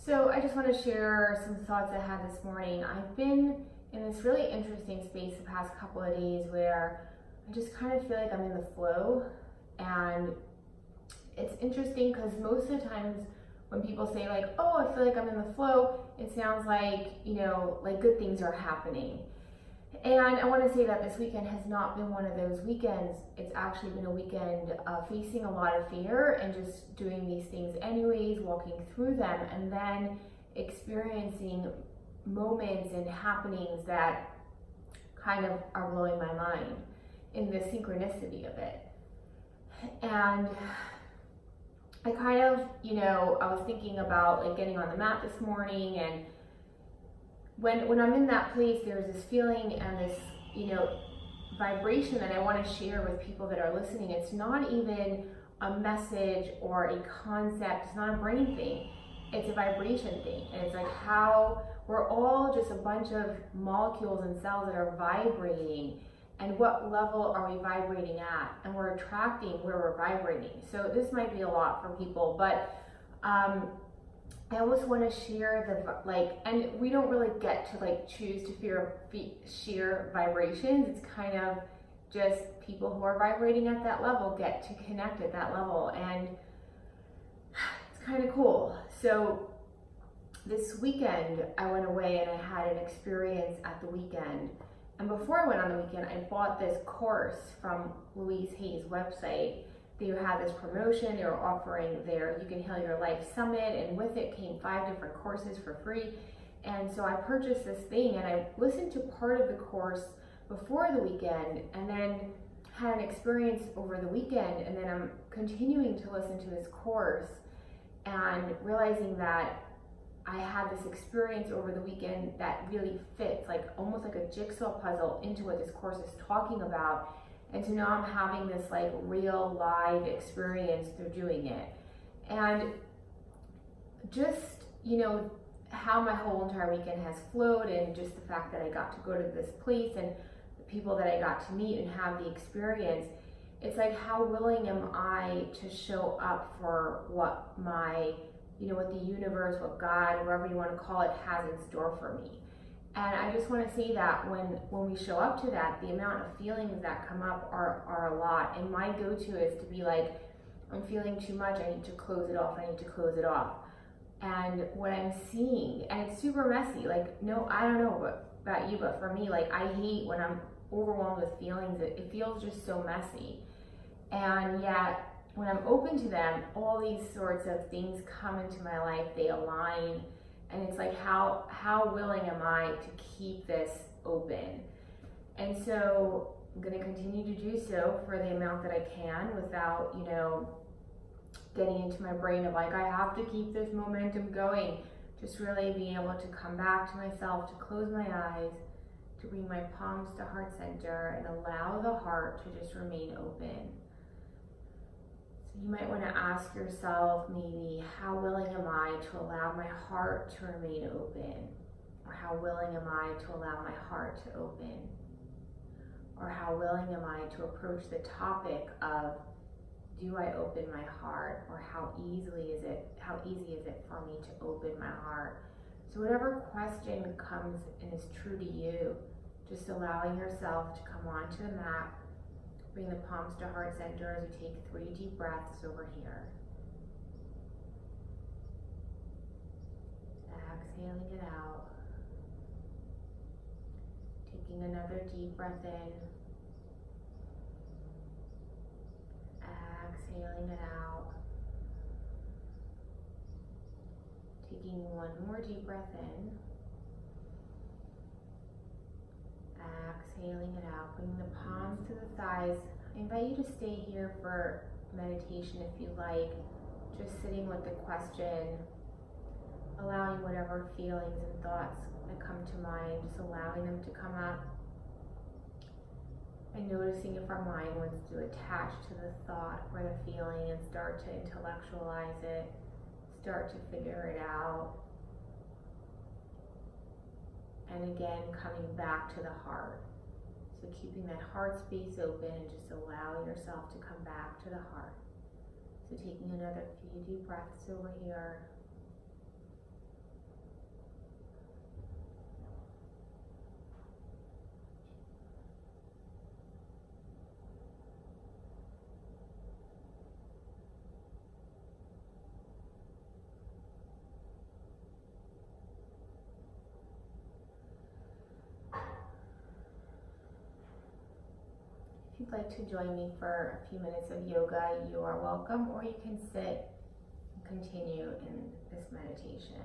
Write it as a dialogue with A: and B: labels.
A: So I just want to share some thoughts I had this morning. I've been in this really interesting space the past couple of days where I just kind of feel like I'm in the flow. And it's interesting because most of the times when people say like, oh, I feel like I'm in the flow, it sounds like, like good things are happening. And I want to say that this weekend has not been one of those weekends. It's actually been a weekend of facing a lot of fear and just doing these things anyways, walking through them, and then experiencing moments and happenings that kind of are blowing my mind in the synchronicity of it. And I kind of, I was thinking about like getting on the mat this morning, and when I'm in that place, there's this feeling and this, vibration that I want to share with people that are listening. It's not even a message or a concept. It's not a brain thing. It's a vibration thing. And it's like how we're all just a bunch of molecules and cells that are vibrating. And what level are we vibrating at? And we're attracting where we're vibrating. So this might be a lot for people, but I always want to share and we don't really get to choose to share vibrations. It's kind of just people who are vibrating at that level get to connect at that level, and it's kind of cool. So this weekend I went away and I had an experience at the weekend. And before I went on the weekend, I bought this course from Louise Hay's website. They had this promotion. They were offering their You Can Heal Your Life Summit, and with it came 5 different courses for free. And so I purchased this thing, and I listened to part of the course before the weekend, and then had an experience over the weekend, and then I'm continuing to listen to this course and realizing that I had this experience over the weekend that really fits, almost like a jigsaw puzzle, into what this course is talking about. And so now I'm having this real live experience through doing it. And just, how my whole entire weekend has flowed, and just the fact that I got to go to this place and the people that I got to meet and have the experience, it's like, how willing am I to show up for what my, what the universe, what God, whatever you want to call it, has in store for me. And I just want to say that when we show up to that, the amount of feelings that come up are a lot. And my go-to is to be like, I'm feeling too much, I need to close it off, I need to close it off. And what I'm seeing, and it's super messy, no, I don't know about you, but for me, I hate when I'm overwhelmed with feelings. It feels just so messy. And yet, when I'm open to them, all these sorts of things come into my life, they align. And it's like, how willing am I to keep this open? And so I'm going to continue to do so for the amount that I can without, getting into my brain of I have to keep this momentum going. Just really being able to come back to myself, to close my eyes, to bring my palms to heart center and allow the heart to just remain open. You might want to ask yourself maybe, how willing am I to allow my heart to remain open? Or how willing am I to allow my heart to open? Or how willing am I to approach the topic of, do I open my heart? Or how easy is it for me to open my heart? So whatever question comes and is true to you, just allowing yourself to come onto the mat. Bring the palms to heart center as you take 3 deep breaths over here. Exhaling it out. Taking another deep breath in. Exhaling it out. Taking 1 more deep breath in. Exhaling it out, bringing the palms to the thighs. I invite you to stay here for meditation if you like, just sitting with the question, allowing whatever feelings and thoughts that come to mind, just allowing them to come up, and noticing if our mind wants to attach to the thought or the feeling and start to intellectualize it, start to figure it out. And again, coming back to the heart. So keeping that heart space open and just allowing yourself to come back to the heart. So taking another few deep breaths over here. If you'd like to join me for a few minutes of yoga, you are welcome, or you can sit and continue in this meditation.